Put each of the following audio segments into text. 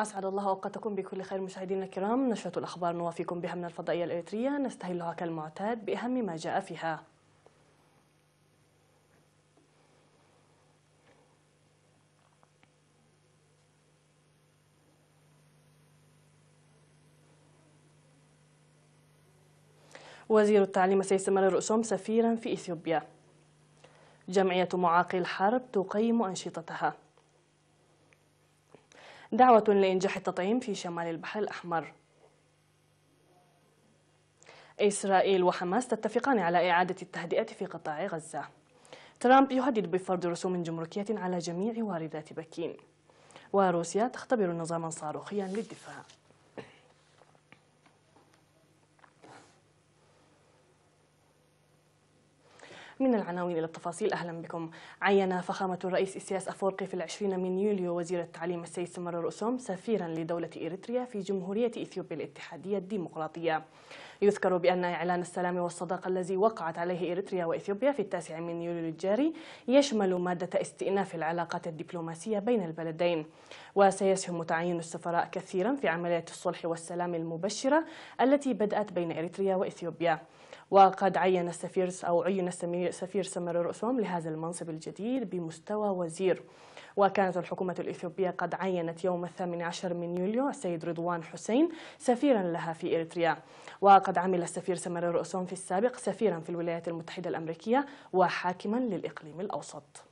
أسعد الله أوقاتكم بكل خير مشاهدينا الكرام. نشرة الأخبار نوافيكم بها من الفضائية الإريترية، نستهلها كالمعتاد بأهم ما جاء فيها. وزير التعليم سيستمر الرؤسوم سفيرا في إثيوبيا. جمعية معاقي الحرب تقيم أنشطتها. دعوة لإنجاح التطعيم في شمال البحر الأحمر. إسرائيل وحماس تتفقان على إعادة التهدئة في قطاع غزة. ترامب يهدد بفرض رسوم جمركية على جميع واردات بكين. وروسيا تختبر نظاما صاروخيا للدفاع. من العناوين إلى التفاصيل، أهلا بكم. عين فخامة الرئيس إسياس أفورقي في 20 من يوليو وزير التعليم السيستمر الرؤسوم سفيرا لدولة إريتريا في جمهورية إثيوبيا الاتحادية الديمقراطية. يذكر بأن إعلان السلام والصداقة الذي وقعت عليه إريتريا وإثيوبيا في 9 من يوليو الجاري يشمل مادة استئناف العلاقات الدبلوماسية بين البلدين، وسيسهم تعيين السفراء كثيرا في عملية الصلح والسلام المبشرة التي بدأت بين إريتريا وإثيوبيا. وقد عين السفير سمر الرؤسوم لهذا المنصب الجديد بمستوى وزير. وكانت الحكومة الإثيوبية قد عينت يوم 18 من يوليو السيد رضوان حسين سفيرا لها في إريتريا. وقد عمل السفير سمر الرؤسوم في السابق سفيرا في الولايات المتحدة الأمريكية وحاكما للإقليم الأوسط.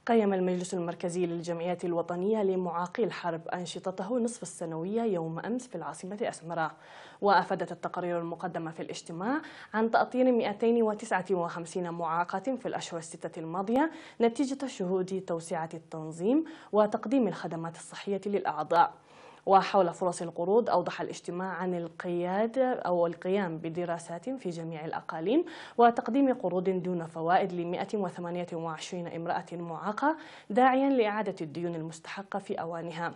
قيم المجلس المركزي للجمعيات الوطنية لمعاقي الحرب أنشطته نصف السنوية يوم أمس في العاصمة أسمرة. وأفادت التقارير المقدمة في الاجتماع عن تأطير 259 معاقة في الأشهر الستة الماضية نتيجة شهود توسعة التنظيم وتقديم الخدمات الصحية للأعضاء. وحول فرص القروض أوضح الاجتماع عن القيام بدراسات في جميع الأقاليم وتقديم قروض دون فوائد ل 128 امرأة معاقة، داعيا لإعادة الديون المستحقة في أوانها.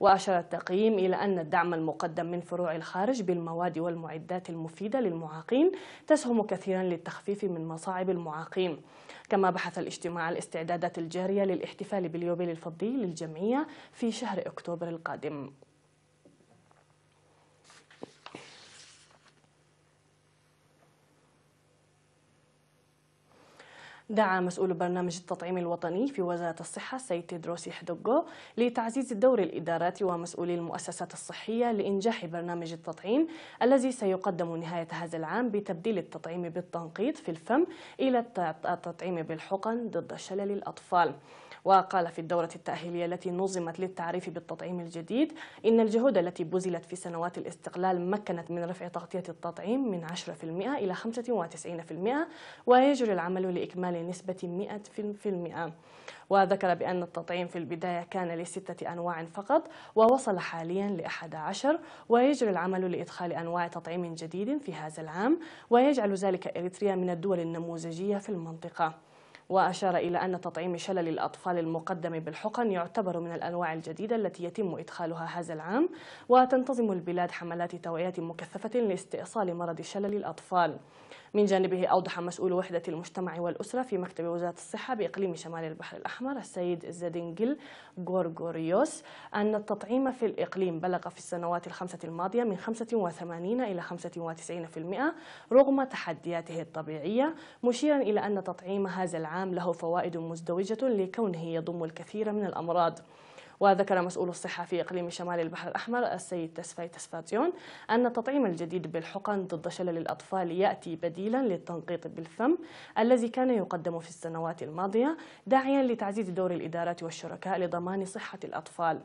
وأشار التقييم إلى أن الدعم المقدم من فروع الخارج بالمواد والمعدات المفيدة للمعاقين تسهم كثيرا للتخفيف من مصاعب المعاقين. كما بحث الاجتماع الاستعدادات الجارية للاحتفال باليوبيل الفضي للجمعية في شهر أكتوبر القادم. دعا مسؤول برنامج التطعيم الوطني في وزارة الصحة السيد تيدروس يحدوغو لتعزيز دور الإدارات ومسؤولي المؤسسات الصحية لإنجاح برنامج التطعيم الذي سيقدم نهاية هذا العام بتبديل التطعيم بالتنقيط في الفم إلى التطعيم بالحقن ضد شلل الأطفال. وقال في الدورة التأهيلية التي نظمت للتعريف بالتطعيم الجديد إن الجهود التي بذلت في سنوات الاستقلال مكنت من رفع تغطية التطعيم من 10% إلى 95%، ويجري العمل لإكمال نسبة 100%. وذكر بأن التطعيم في البداية كان ل6 أنواع فقط ووصل حاليا ل11، ويجري العمل لإدخال أنواع تطعيم جديد في هذا العام، ويجعل ذلك إريتريا من الدول النموذجية في المنطقة. وأشار إلى أن تطعيم شلل الأطفال المقدم بالحقن يعتبر من الأنواع الجديدة التي يتم إدخالها هذا العام، وتنتظم البلاد حملات توعية مكثفة لاستئصال مرض شلل الأطفال. من جانبه أوضح مسؤول وحدة المجتمع والأسرة في مكتب وزارة الصحة بإقليم شمال البحر الأحمر السيد زادينجل غورغوريوس أن التطعيم في الإقليم بلغ في السنوات ال5 الماضية من 85 إلى 95% رغم تحدياته الطبيعية، مشيرا إلى أن تطعيم هذا العام له فوائد مزدوجة لكونه يضم الكثير من الأمراض. وذكر مسؤول الصحة في إقليم شمال البحر الأحمر السيد تسفاي تسفاتيون أن التطعيم الجديد بالحقن ضد شلل الأطفال يأتي بديلا للتنقيط بالفم الذي كان يقدم في السنوات الماضية، داعيا لتعزيز دور الإدارات والشركاء لضمان صحة الأطفال.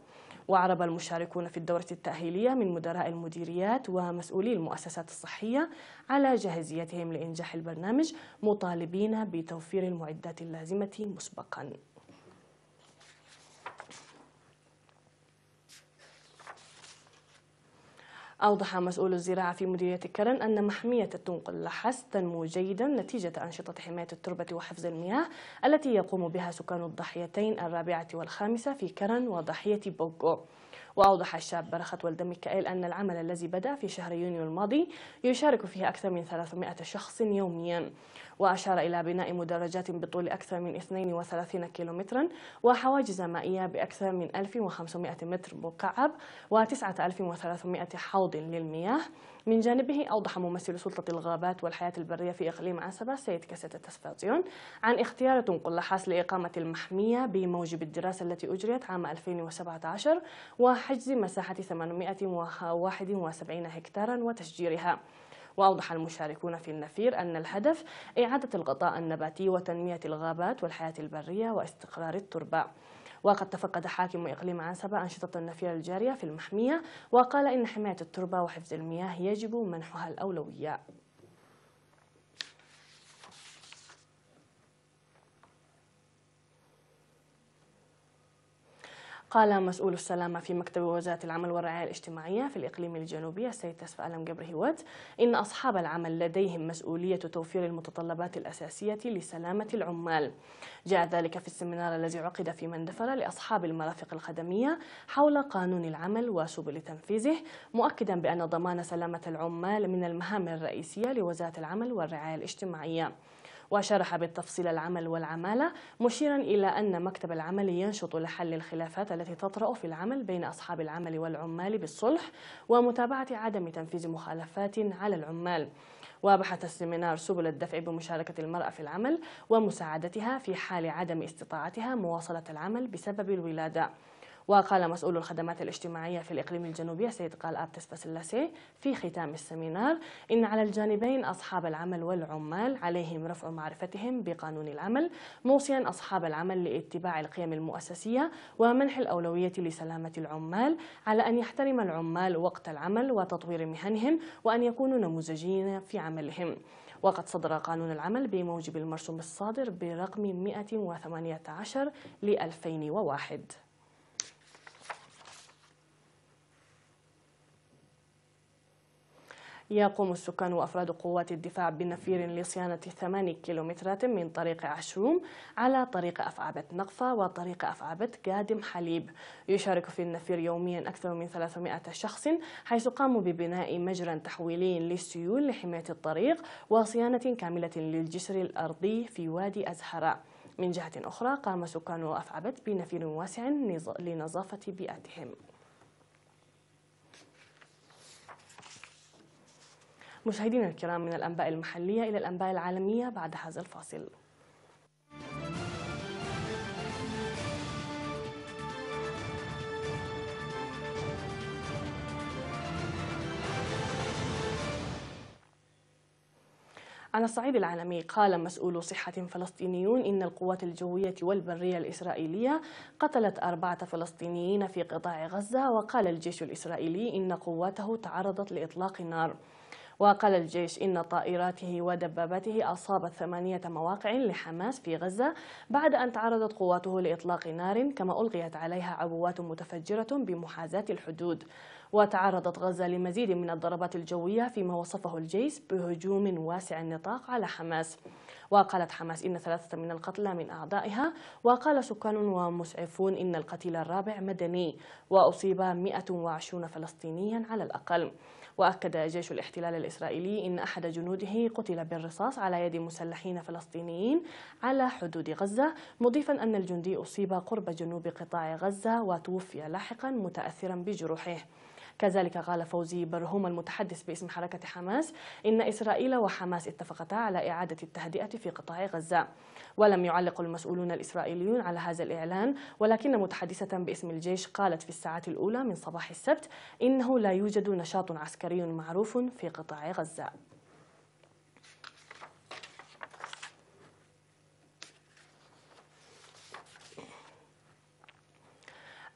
وعرب المشاركون في الدورة التأهيلية من مدراء المديريات ومسؤولي المؤسسات الصحية على جاهزيتهم لإنجاح البرنامج، مطالبين بتوفير المعدات اللازمة مسبقا. أوضح مسؤول الزراعة في مديرية كرن أن محمية التنقلحس تنمو جيدا نتيجة أنشطة حماية التربة وحفظ المياه التي يقوم بها سكان الضاحيتين الرابعة والخامسة في كرن وضاحية بوغو. وأوضح الشاب برخت ولد ميكائيل أن العمل الذي بدأ في شهر يونيو الماضي يشارك فيه أكثر من 300 شخص يوميا. وأشار إلى بناء مدرجات بطول أكثر من 32 كيلومترا وحواجز مائية بأكثر من 1500 متر مكعب و9300 حوض للمياه. من جانبه أوضح ممثل سلطة الغابات والحياة البرية في إقليم عنسبة سيد كاسيتا تسفازيون عن اختيار تنقلحاس لإقامة المحمية بموجب الدراسة التي أجريت عام 2017 وحجز مساحة 871 هكتارا وتشجيرها. وأوضح المشاركون في النفير أن الهدف إعادة الغطاء النباتي وتنمية الغابات والحياة البرية واستقرار التربة. وقد تفقد حاكم إقليم عنسبة أنشطة النفير الجارية في المحمية وقال إن حماية التربة وحفظ المياه يجب منحها الأولوية. قال مسؤول السلامة في مكتب وزارة العمل والرعاية الاجتماعية في الإقليم الجنوبي السيد تسفى ألم جبر هيوت إن أصحاب العمل لديهم مسؤولية توفير المتطلبات الأساسية لسلامة العمال. جاء ذلك في السمينار الذي عقد في مندفرة لأصحاب المرافق الخدمية حول قانون العمل وسبل تنفيذه، مؤكدا بأن ضمان سلامة العمال من المهام الرئيسية لوزارة العمل والرعاية الاجتماعية. وشرح بالتفصيل العمل والعمالة مشيرا إلى أن مكتب العمل ينشط لحل الخلافات التي تطرأ في العمل بين أصحاب العمل والعمال بالصلح ومتابعة عدم تنفيذ مخالفات على العمال. وبحث السمينار سبل الدفع بمشاركة المرأة في العمل ومساعدتها في حال عدم استطاعتها مواصلة العمل بسبب الولادة. وقال مسؤول الخدمات الاجتماعية في الإقليم الجنوبي السيد قال آبتس فاسلاسي في ختام السمينار إن على الجانبين أصحاب العمل والعمال عليهم رفع معرفتهم بقانون العمل، موصيا أصحاب العمل لاتباع القيم المؤسسية ومنح الأولوية لسلامة العمال، على أن يحترم العمال وقت العمل وتطوير مهنهم وأن يكونوا نموذجيين في عملهم. وقد صدر قانون العمل بموجب المرسوم الصادر برقم 118 ل2001. يقوم السكان وأفراد قوات الدفاع بنفير لصيانة 8 كيلومترات من طريق عشروم على طريق أفعبت نقفة وطريق أفعبت قادم حليب. يشارك في النفير يوميا أكثر من 300 شخص، حيث قاموا ببناء مجرى تحويلي للسيول لحماية الطريق وصيانة كاملة للجسر الأرضي في وادي أزهراء. من جهة أخرى قام سكان أفعبت بنفير واسع لنظافة بيئتهم. مشاهدينا الكرام، من الأنباء المحلية إلى الأنباء العالمية بعد هذا الفاصل. على الصعيد العالمي، قال مسؤول صحة فلسطينيون إن القوات الجوية والبرية الإسرائيلية قتلت 4 فلسطينيين في قطاع غزة. وقال الجيش الإسرائيلي إن قواته تعرضت لإطلاق نار. وقال الجيش إن طائراته ودباباته أصابت 8 مواقع لحماس في غزة بعد أن تعرضت قواته لإطلاق نار، كما ألقيت عليها عبوات متفجرة بمحاذاة الحدود. وتعرضت غزة لمزيد من الضربات الجوية فيما وصفه الجيش بهجوم واسع النطاق على حماس. وقالت حماس إن 3 من القتلى من أعضائها. وقال سكان ومسعفون إن القتيل الرابع مدني وأصيب 120 فلسطينيا على الأقل. وأكد جيش الاحتلال الإسرائيلي إن أحد جنوده قتل بالرصاص على يد مسلحين فلسطينيين على حدود غزة، مضيفا أن الجندي أصيب قرب جنوب قطاع غزة وتوفي لاحقا متأثرا بجروحه. كذلك قال فوزي برهوم المتحدث باسم حركة حماس إن إسرائيل وحماس اتفقتا على إعادة التهدئة في قطاع غزة. ولم يعلق المسؤولون الإسرائيليون على هذا الإعلان، ولكن متحدثة باسم الجيش قالت في الساعات الأولى من صباح السبت إنه لا يوجد نشاط عسكري معروف في قطاع غزة.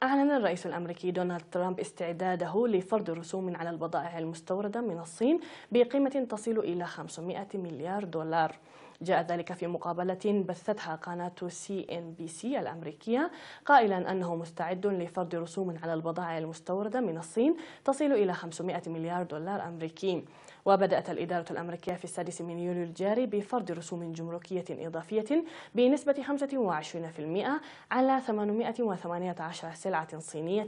أعلن الرئيس الأمريكي دونالد ترامب استعداده لفرض رسوم على البضائع المستوردة من الصين بقيمة تصل إلى 500 مليار دولار. جاء ذلك في مقابلة بثتها قناة CNBC الأمريكية، قائلا أنه مستعد لفرض رسوم على البضائع المستوردة من الصين تصل إلى 500 مليار دولار أمريكي. وبدأت الإدارة الأمريكية في 6 من يوليو الجاري بفرض رسوم جمركية إضافية بنسبة 25% على 818 سلعة صينية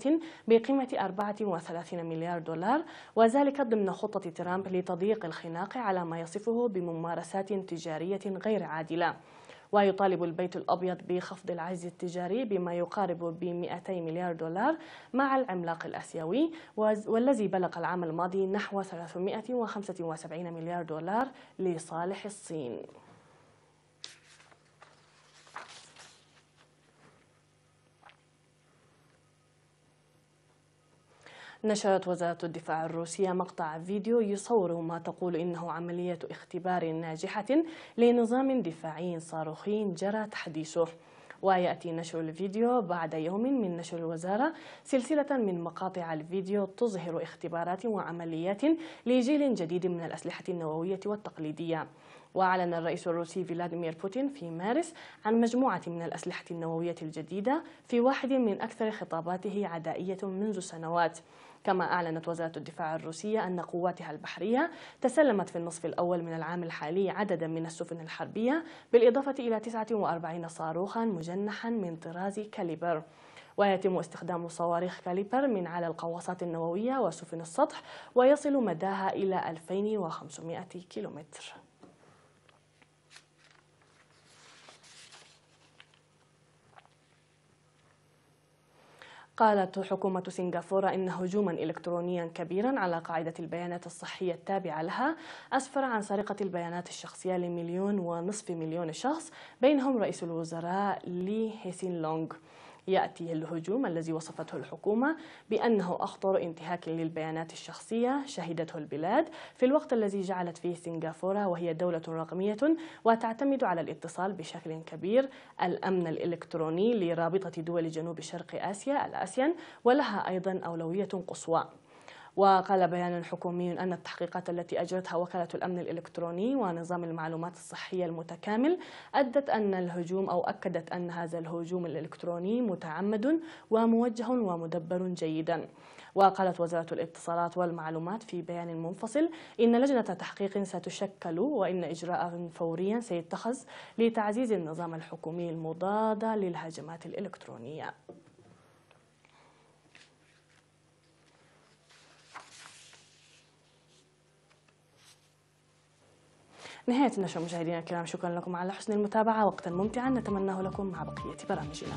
بقيمة 34 مليار دولار، وذلك ضمن خطة ترامب لتضييق الخناق على ما يصفه بممارسات تجارية غير عادلة. ويطالب البيت الأبيض بخفض العجز التجاري بما يقارب ب 200 مليار دولار مع العملاق الآسيوي، والذي بلغ العام الماضي نحو 375 مليار دولار لصالح الصين. نشرت وزارة الدفاع الروسية مقطع فيديو يصور ما تقول إنه عملية اختبار ناجحة لنظام دفاعي صاروخي جرى تحديثه. ويأتي نشر الفيديو بعد يوم من نشر الوزارة سلسلة من مقاطع الفيديو تظهر اختبارات وعمليات لجيل جديد من الأسلحة النووية والتقليدية. وأعلن الرئيس الروسي فلاديمير بوتين في مارس عن مجموعة من الأسلحة النووية الجديدة في واحد من أكثر خطاباته عدائية منذ سنوات. كما أعلنت وزارة الدفاع الروسية أن قواتها البحرية تسلمت في النصف الأول من العام الحالي عددا من السفن الحربية، بالإضافة إلى 49 صاروخا مجنحا من طراز كاليبر. ويتم استخدام صواريخ كاليبر من على القواصات النووية وسفن السطح، ويصل مداها إلى 2500 كيلومتر. قالت حكومة سنغافورة إن هجوما إلكترونيا كبيرا على قاعدة البيانات الصحية التابعة لها أسفر عن سرقة البيانات الشخصية ل1.5 مليون شخص، بينهم رئيس الوزراء لي هيسين لونغ. يأتي الهجوم الذي وصفته الحكومة بأنه أخطر انتهاك للبيانات الشخصية شهدته البلاد في الوقت الذي جعلت فيه سنغافورة، وهي دولة رقمية وتعتمد على الاتصال بشكل كبير، الأمن الإلكتروني لرابطة دول جنوب شرق آسيا الآسيان، ولها أيضا أولوية قصوى. وقال بيان حكومي أن التحقيقات التي أجرتها وكالة الأمن الإلكتروني ونظام المعلومات الصحية المتكامل أكدت أن هذا الهجوم الإلكتروني متعمد وموجه ومدبر جيدا. وقالت وزارة الاتصالات والمعلومات في بيان منفصل إن لجنة تحقيق ستشكل وإن إجراء فوريا سيتخذ لتعزيز النظام الحكومي المضاد للهجمات الإلكترونية. نهاية النشرة مشاهدينا الكرام، شكرا لكم على حسن المتابعة، وقتا ممتعا نتمناه لكم مع بقية برامجنا.